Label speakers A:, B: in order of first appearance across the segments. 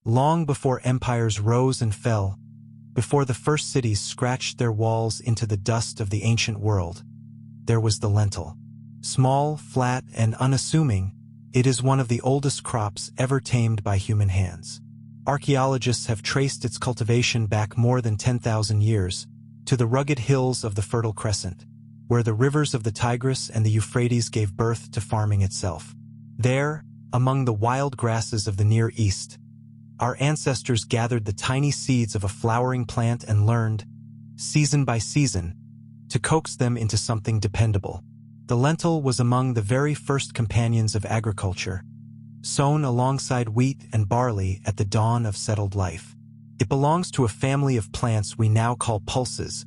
A: Long before empires rose and fell, before the first cities scratched their walls into the dust of the ancient world, there was the lentil. Small, flat, and unassuming, it is one of the oldest crops ever tamed by human hands. Archaeologists have traced its cultivation back more than 10,000 years, to the rugged hills of the Fertile Crescent, where the rivers of the Tigris and the Euphrates gave birth to farming itself. There, among the wild grasses of the Near East, our ancestors gathered the tiny seeds of a flowering plant and learned, season by season, to coax them into something dependable. The lentil was among the very first companions of agriculture, sown alongside wheat and barley at the dawn of settled life. It belongs to a family of plants we now call pulses,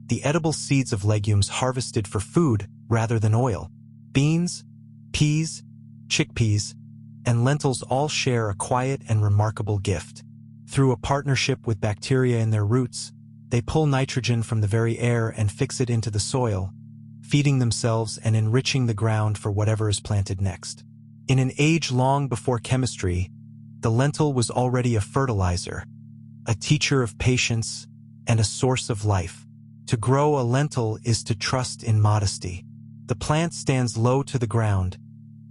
A: the edible seeds of legumes harvested for food rather than oil. Beans, peas, chickpeas, and lentils all share a quiet and remarkable gift. Through a partnership with bacteria in their roots, they pull nitrogen from the very air and fix it into the soil, feeding themselves and enriching the ground for whatever is planted next. In an age long before chemistry, the lentil was already a fertilizer, a teacher of patience, and a source of life. To grow a lentil is to trust in modesty. The plant stands low to the ground,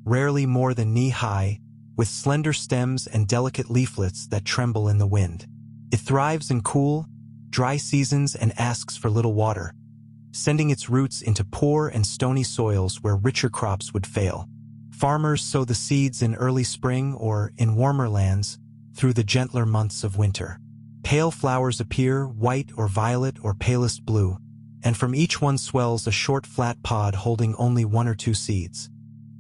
A: rarely more than knee-high, with slender stems and delicate leaflets that tremble in the wind. It thrives in cool, dry seasons and asks for little water, sending its roots into poor and stony soils where richer crops would fail. Farmers sow the seeds in early spring or, in warmer lands, through the gentler months of winter. Pale flowers appear, white or violet or palest blue, and from each one swells a short flat pod holding only 1 or 2 seeds.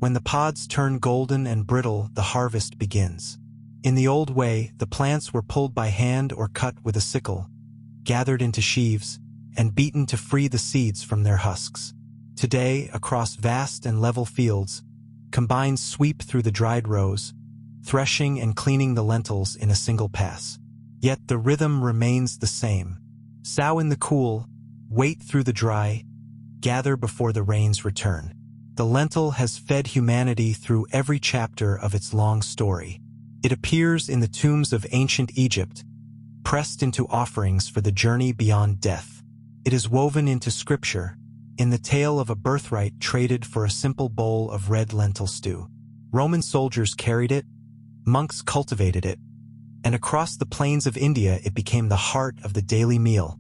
A: When the pods turn golden and brittle, the harvest begins. In the old way, the plants were pulled by hand or cut with a sickle, gathered into sheaves, and beaten to free the seeds from their husks. Today, across vast and level fields, combines sweep through the dried rows, threshing and cleaning the lentils in a single pass. Yet the rhythm remains the same. Sow in the cool, wait through the dry, gather before the rains return. The lentil has fed humanity through every chapter of its long story. It appears in the tombs of ancient Egypt, pressed into offerings for the journey beyond death. It is woven into scripture, in the tale of a birthright traded for a simple bowl of red lentil stew. Roman soldiers carried it, monks cultivated it, and across the plains of India it became the heart of the daily meal,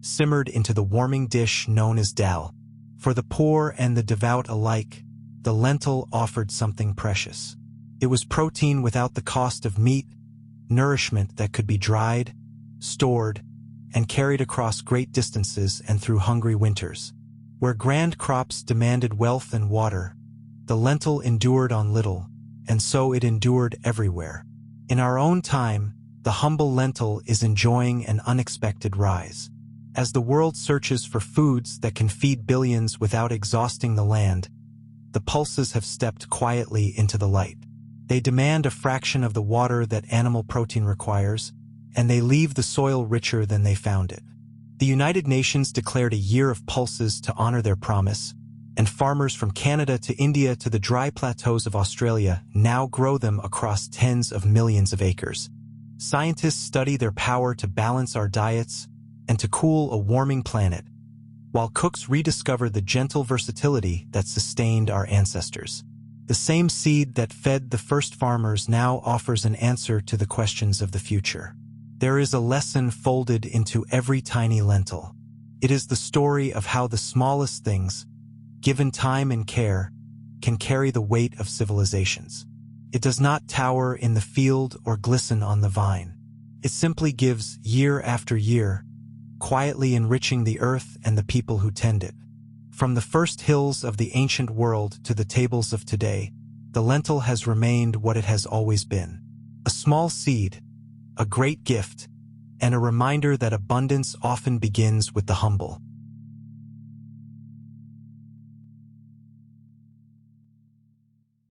A: simmered into the warming dish known as dal. For the poor and the devout alike, the lentil offered something precious. It was protein without the cost of meat, nourishment that could be dried, stored, and carried across great distances and through hungry winters. Where grand crops demanded wealth and water, the lentil endured on little, and so it endured everywhere. In our own time, the humble lentil is enjoying an unexpected rise. As the world searches for foods that can feed billions without exhausting the land, the pulses have stepped quietly into the light. They demand a fraction of the water that animal protein requires, and they leave the soil richer than they found it. The United Nations declared a year of pulses to honor their promise, and farmers from Canada to India to the dry plateaus of Australia now grow them across tens of millions of acres. Scientists study their power to balance our diets and to cool a warming planet, while cooks rediscover the gentle versatility that sustained our ancestors. The same seed that fed the first farmers now offers an answer to the questions of the future. There is a lesson folded into every tiny lentil. It is the story of how the smallest things, given time and care, can carry the weight of civilizations. It does not tower in the field or glisten on the vine. It simply gives year after year, quietly enriching the earth and the people who tend it. From the first hills of the ancient world to the tables of today, the lentil has remained what it has always been. A small seed, a great gift, and a reminder that abundance often begins with the humble.